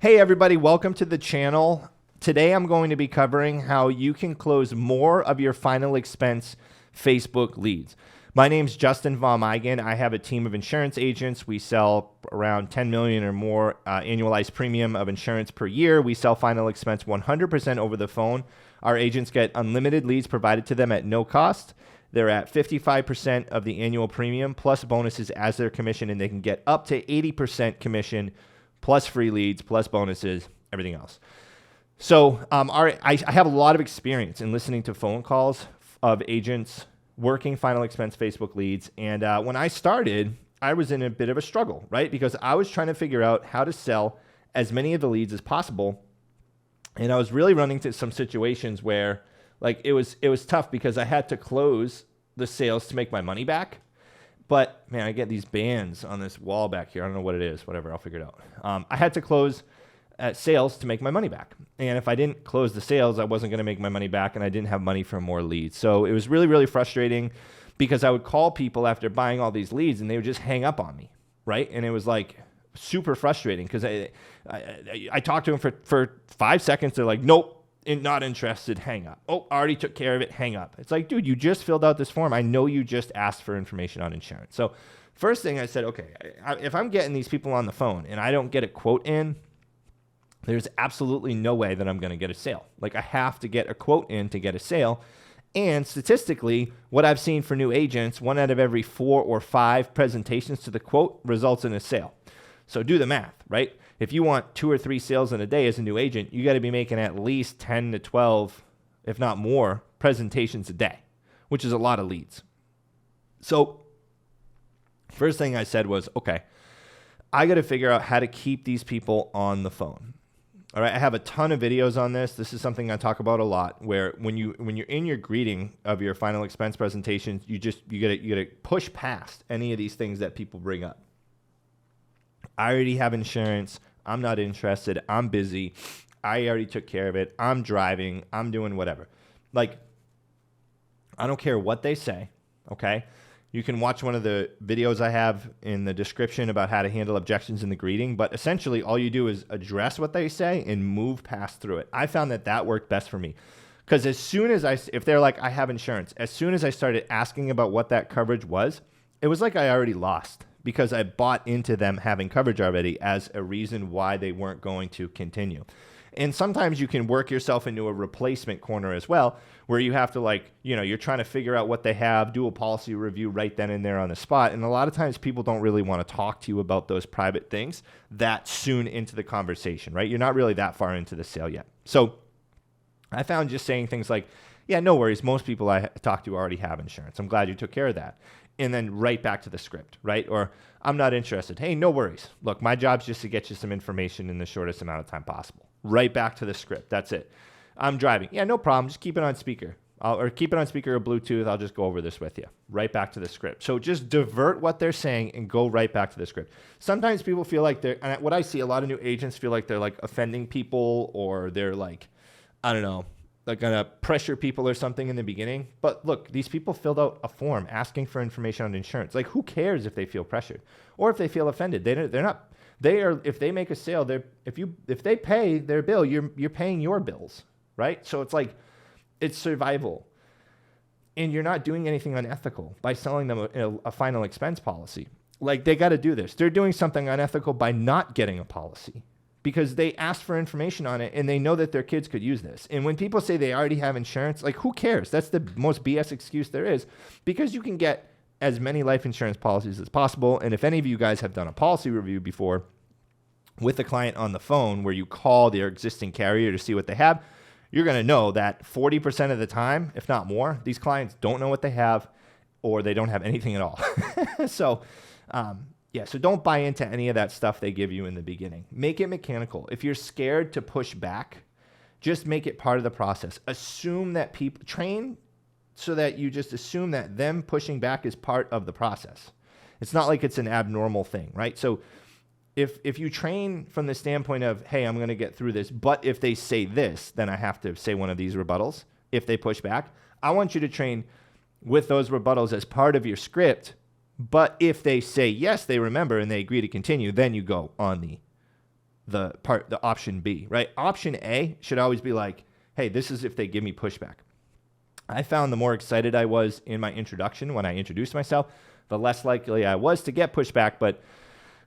Hey everybody, welcome to the channel. Today I'm going to be covering how you can close more of your final expense Facebook leads. My name's Justin Von Meigen. I have a team of insurance agents. We sell around 10 million or more annualized premium of insurance per year. We sell final expense 100% over the phone. Our agents get unlimited leads provided to them at no cost. They're at 55% of the annual premium plus bonuses as their commission, and they can get up to 80% commission plus free leads, plus bonuses, everything else. So I have a lot of experience in listening to phone calls of agents working final expense Facebook leads. And when I started, I was in a bit of a struggle, right? Because I was trying to figure out how to sell as many of the leads as possible. And I was really running into some situations where like it was tough because I had to close the sales to make my money back. But man, I get these bands on this wall back here. I don't know what it is, whatever, I'll figure it out. I had to close sales to make my money back. And if I didn't close the sales, I wasn't going to make my money back, and I didn't have money for more leads. So it was really, really frustrating because I would call people after buying all these leads and they would just hang up on me, right? And it was like super frustrating because I talked to them for 5 seconds. They're like, nope. Not interested, hang up. Oh, already took care of it, hang up. It's like, dude, you just filled out this form. I know you just asked for information on insurance. So first thing I said, okay, if I'm getting these people on the phone and I don't get a quote in, there's absolutely no way that I'm going to get a sale. Like I have to get a quote in to get a sale. And statistically, what I've seen for new agents, 1 out of every 4 or 5 presentations to the quote results in a sale. So do the math, right? If you want 2 or 3 sales in a day as a new agent, you got to be making at least 10 to 12, if not more, presentations a day, which is a lot of leads. So first thing I said was, okay, I got to figure out how to keep these people on the phone. All right, I have a ton of videos on this. This is something I talk about a lot, where when you're in your greeting of your final expense presentations, you gotta push past any of these things that people bring up. I already have insurance. I'm not interested. I'm busy. I already took care of it. I'm driving. I'm doing whatever. Like, I don't care what they say, okay? You can watch one of the videos I have in the description about how to handle objections in the greeting, but essentially all you do is address what they say and move past through it. I found that worked best for me because as soon as if they're like, I have insurance, as soon as I started asking about what that coverage was, it was like I already lost, because I bought into them having coverage already as a reason why they weren't going to continue. And sometimes you can work yourself into a replacement corner as well, where you have to you're trying to figure out what they have, do a policy review right then and there on the spot. And a lot of times people don't really want to talk to you about those private things that soon into the conversation, right? You're not really that far into the sale yet. So I found just saying things like, yeah, no worries. Most people I talk to already have insurance. I'm glad you took care of that. And then right back to the script, right? Or I'm not interested. Hey, no worries. Look, my job's just to get you some information in the shortest amount of time possible. Right back to the script. That's it. I'm driving. Yeah, no problem. Just keep it on speaker. Or keep it on speaker or Bluetooth. I'll just go over this with you. Right back to the script. So just divert what they're saying and go right back to the script. Sometimes people feel like and what I see, a lot of new agents feel like they're like offending people, or they're like, I don't know, like gonna pressure people or something in the beginning. But look, these people filled out a form asking for information on insurance. Like, who cares if they feel pressured or if they feel offended? If they make a sale, if they pay their bill, you're paying your bills, right? So it's like, it's survival. And you're not doing anything unethical by selling them a final expense policy. Like, they got to do this. They're doing something unethical by not getting a policy, because they asked for information on it and they know that their kids could use this. And when people say they already have insurance, like, who cares? That's the most BS excuse there is, because you can get as many life insurance policies as possible. And if any of you guys have done a policy review before with a client on the phone, where you call their existing carrier to see what they have, you're going to know that 40% of the time, if not more, these clients don't know what they have, or they don't have anything at all. So don't buy into any of that stuff they give you in the beginning. Make it mechanical. If you're scared to push back, just make it part of the process. Assume that people train so that you just assume that them pushing back is part of the process. It's not like it's an abnormal thing, right? So if you train from the standpoint of, hey, I'm going to get through this, but if they say this, then I have to say one of these rebuttals. If they push back, I want you to train with those rebuttals as part of your script. But if they say yes, they remember and they agree to continue, then you go on the the option B, right? Option A should always be like, hey, this is if they give me pushback. I found the more excited I was in my introduction when I introduced myself, the less likely I was to get pushback. But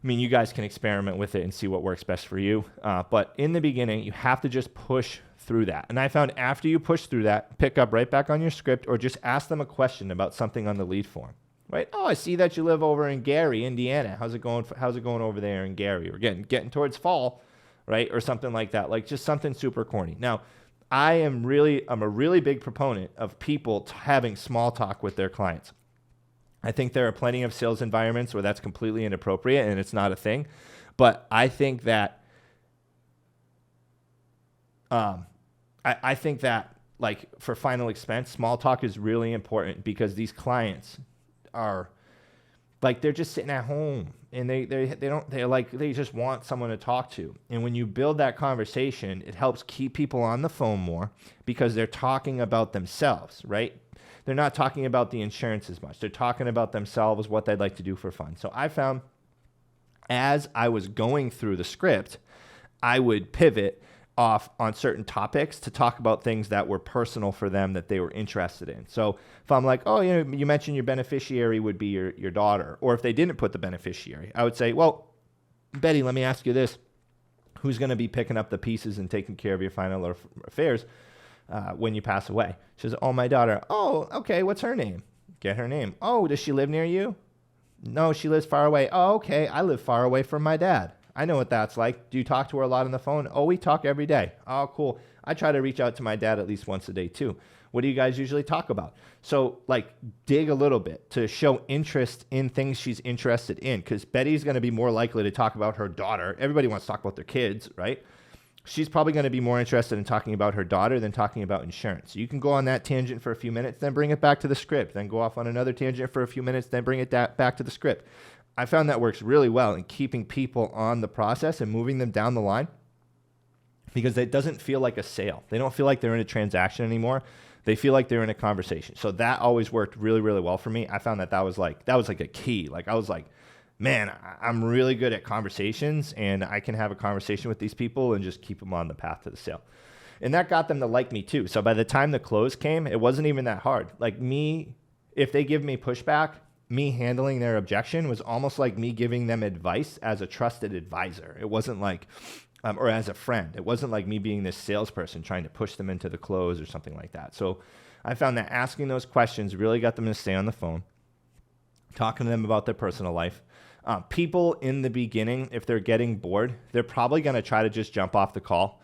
I mean, you guys can experiment with it and see what works best for you. But in the beginning, you have to just push through that. And I found after you push through that, pick up right back on your script or just ask them a question about something on the lead form, right? Oh, I see that you live over in Gary, Indiana. How's it going over there in Gary? We're getting towards fall, right? Or something like that, like just something super corny. Now, I'm a really big proponent of people having small talk with their clients. I think there are plenty of sales environments where that's completely inappropriate and it's not a thing. But I think that I think that like for final expense, small talk is really important because these clients are like they're just sitting at home and they just want someone to talk to. And when you build that conversation, it helps keep people on the phone more because they're talking about themselves, right? They're not talking about the insurance as much. They're talking about themselves, what they'd like to do for fun. So I found as I was going through the script, I would pivot off on certain topics to talk about things that were personal for them that they were interested in. So if I'm like, oh, you mentioned your beneficiary would be your daughter, or if they didn't put the beneficiary, I would say, well, Betty, let me ask you this. Who's going to be picking up the pieces and taking care of your final affairs when you pass away? She says, oh, my daughter. Oh, okay. What's her name? Get her name. Oh, does she live near you? No, she lives far away. Oh, okay. I live far away from my dad. I know what that's like. Do you talk to her a lot on the phone? Oh, we talk every day. Oh, cool. I try to reach out to my dad at least once a day too. What do you guys usually talk about? So like dig a little bit to show interest in things she's interested in, because Betty's going to be more likely to talk about her daughter. Everybody wants to talk about their kids, right? She's probably going to be more interested in talking about her daughter than talking about insurance. So you can go on that tangent for a few minutes, then bring it back to the script, then go off on another tangent for a few minutes, then bring it back to the script. I found that works really well in keeping people on the process and moving them down the line because it doesn't feel like a sale. They don't feel like they're in a transaction anymore. They feel like they're in a conversation. So that always worked really, really well for me. I found that was like a key. Like I was like, man, I'm really good at conversations and I can have a conversation with these people and just keep them on the path to the sale. And that got them to like me too. So by the time the close came, it wasn't even that hard. Like me, if they give me pushback, me handling their objection was almost like me giving them advice as a trusted advisor. It wasn't like, or as a friend. It wasn't like me being this salesperson trying to push them into the close or something like that. So I found that asking those questions really got them to stay on the phone, talking to them about their personal life. People in the beginning, if they're getting bored, they're probably going to try to just jump off the call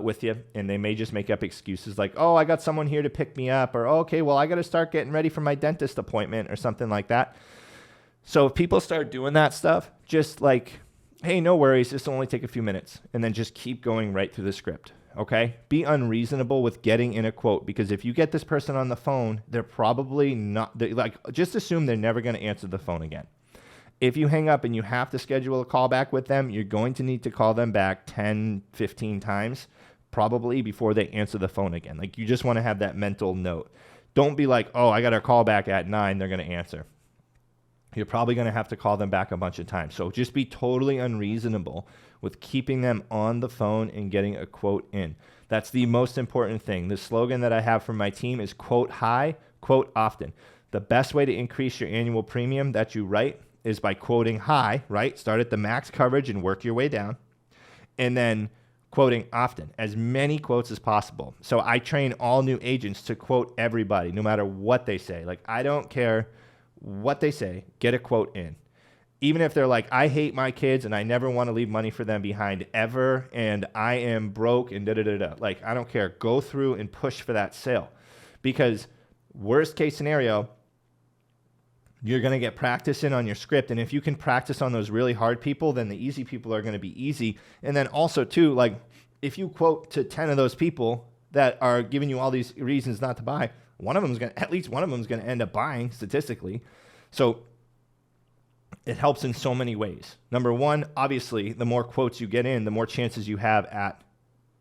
with you, and they may just make up excuses like, oh, I got someone here to pick me up, or oh, okay, well, I got to start getting ready for my dentist appointment or something like that. So if people start doing that stuff, just like, hey, no worries, this will only take a few minutes, and then just keep going right through the script, okay? Be unreasonable with getting in a quote, because if you get this person on the phone, they're probably not, just assume they're never going to answer the phone again. If you hang up and you have to schedule a call back with them, you're going to need to call them back 10, 15 times probably before they answer the phone again. Like you just want to have that mental note. Don't be like, oh, I got a call back at 9, they're going to answer. You're probably going to have to call them back a bunch of times. So just be totally unreasonable with keeping them on the phone and getting a quote in. That's the most important thing. The slogan that I have for my team is quote high, quote often. The best way to increase your annual premium that you write is by quoting high, right? Start at the max coverage and work your way down. And then quoting often, as many quotes as possible. So I train all new agents to quote everybody, no matter what they say. Like, I don't care what they say, get a quote in. Even if they're like, I hate my kids and I never want to leave money for them behind ever, and I am broke and da-da-da-da. Like, I don't care. Go through and push for that sale. Because worst case scenario, you're going to get practice in on your script. And if you can practice on those really hard people, then the easy people are going to be easy. And then also too, like if you quote to 10 of those people that are giving you all these reasons not to buy, at least one of them is going to end up buying statistically. So it helps in so many ways. Number one, obviously, the more quotes you get in, the more chances you have at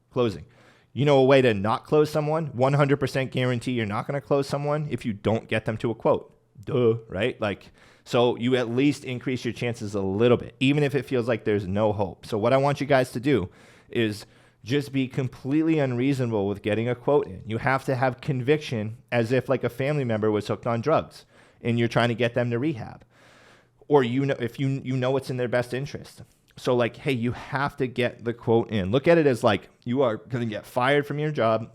closing. You know a way to not close someone? 100% guarantee you're not going to close someone if you don't get them to a quote. Duh, right? Like, So you at least increase your chances a little bit, even if it feels like there's no hope. So what I want you guys to do is just be completely unreasonable with getting a quote in. You have to have conviction, as if like a family member was hooked on drugs and you're trying to get them to rehab. Or if you know what's in their best interest. So like, hey, you have to get the quote in. Look at it as like you are going to get fired from your job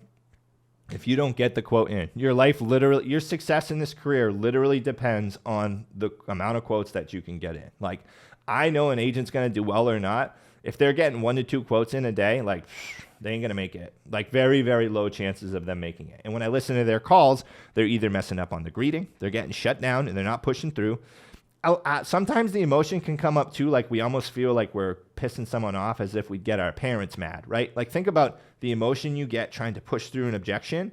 if you don't get the quote in. Your success in this career literally depends on the amount of quotes that you can get in. Like, I know an agent's going to do well or not. If they're getting 1 to 2 quotes in a day, like, they ain't going to make it. Like, very, very low chances of them making it. And when I listen to their calls, they're either messing up on the greeting, they're getting shut down, and they're not pushing through. Sometimes the emotion can come up too, like we almost feel like we're pissing someone off, as if we'd get our parents mad, right? Like, think about the emotion you get trying to push through an objection,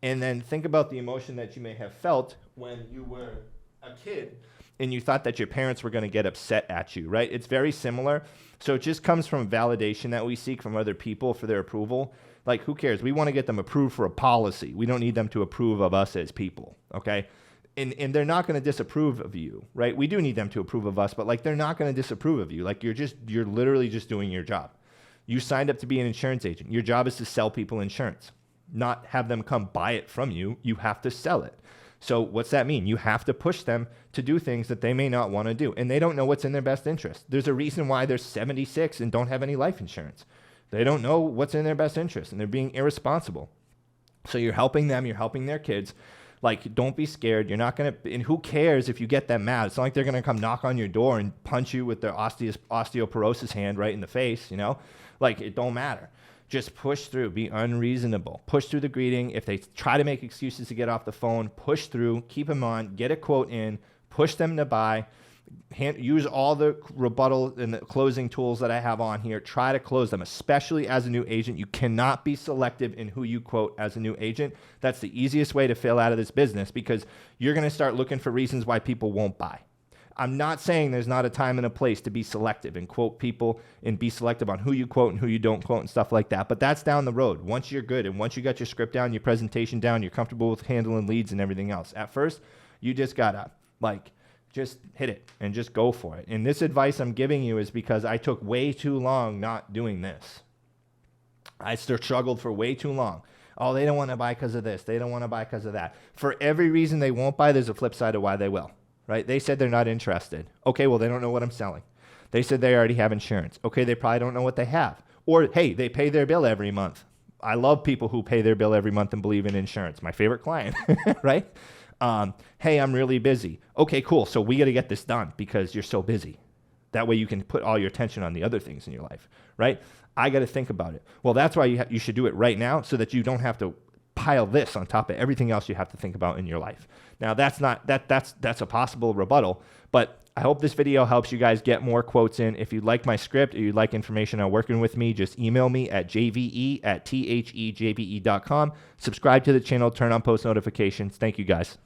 and then think about the emotion that you may have felt when you were a kid and you thought that your parents were going to get upset at you, right? It's very similar. So it just comes from validation that we seek from other people for their approval. Like, who cares? We want to get them approved for a policy. We don't need them to approve of us as people, okay? And they're not going to disapprove of you, right? We do need them to approve of us, but like, they're not going to disapprove of you. Like, you're literally just doing your job. You signed up to be an insurance agent. Your job is to sell people insurance, not have them come buy it from you. You have to sell it. So what's that mean? You have to push them to do things that they may not want to do, and they don't know what's in their best interest. There's a reason why they're 76 and don't have any life insurance. They don't know what's in their best interest, and they're being irresponsible. So you're helping them. You're helping their kids. Like, don't be scared. You're not going to, and who cares if you get them mad? It's not like they're going to come knock on your door and punch you with their osteoporosis hand right in the face, you know? Like, it don't matter. Just push through. Be unreasonable. Push through the greeting. If they try to make excuses to get off the phone, push through. Keep them on. Get a quote in. Push them to buy. Use all the rebuttal and the closing tools that I have on here. Try to close them, especially as a new agent. You cannot be selective in who you quote as a new agent. That's the easiest way to fail out of this business, because you're going to start looking for reasons why people won't buy. I'm not saying there's not a time and a place to be selective and quote people and be selective on who you quote and who you don't quote and stuff like that. But that's down the road. Once you're good and once you got your script down, your presentation down, you're comfortable with handling leads and everything else. At first, you just got to just hit it and just go for it. And this advice I'm giving you is because I took way too long not doing this. I struggled for way too long. Oh, they don't want to buy because of this. They don't want to buy because of that. For every reason they won't buy, there's a flip side of why they will, right? They said they're not interested. Okay, well, they don't know what I'm selling. They said they already have insurance. Okay, they probably don't know what they have. Or, hey, they pay their bill every month. I love people who pay their bill every month and believe in insurance. My favorite client, right? Hey, I'm really busy. Okay, cool. So we got to get this done because you're so busy. That way you can put all your attention on the other things in your life, right? I got to think about it. Well, that's why you should do it right now, so that you don't have to pile this on top of everything else you have to think about in your life. Now, that's a possible rebuttal, but I hope this video helps you guys get more quotes in. If you'd like my script or you'd like information on working with me, just email me at jve@thejbe.com. Subscribe to the channel, turn on post notifications. Thank you, guys.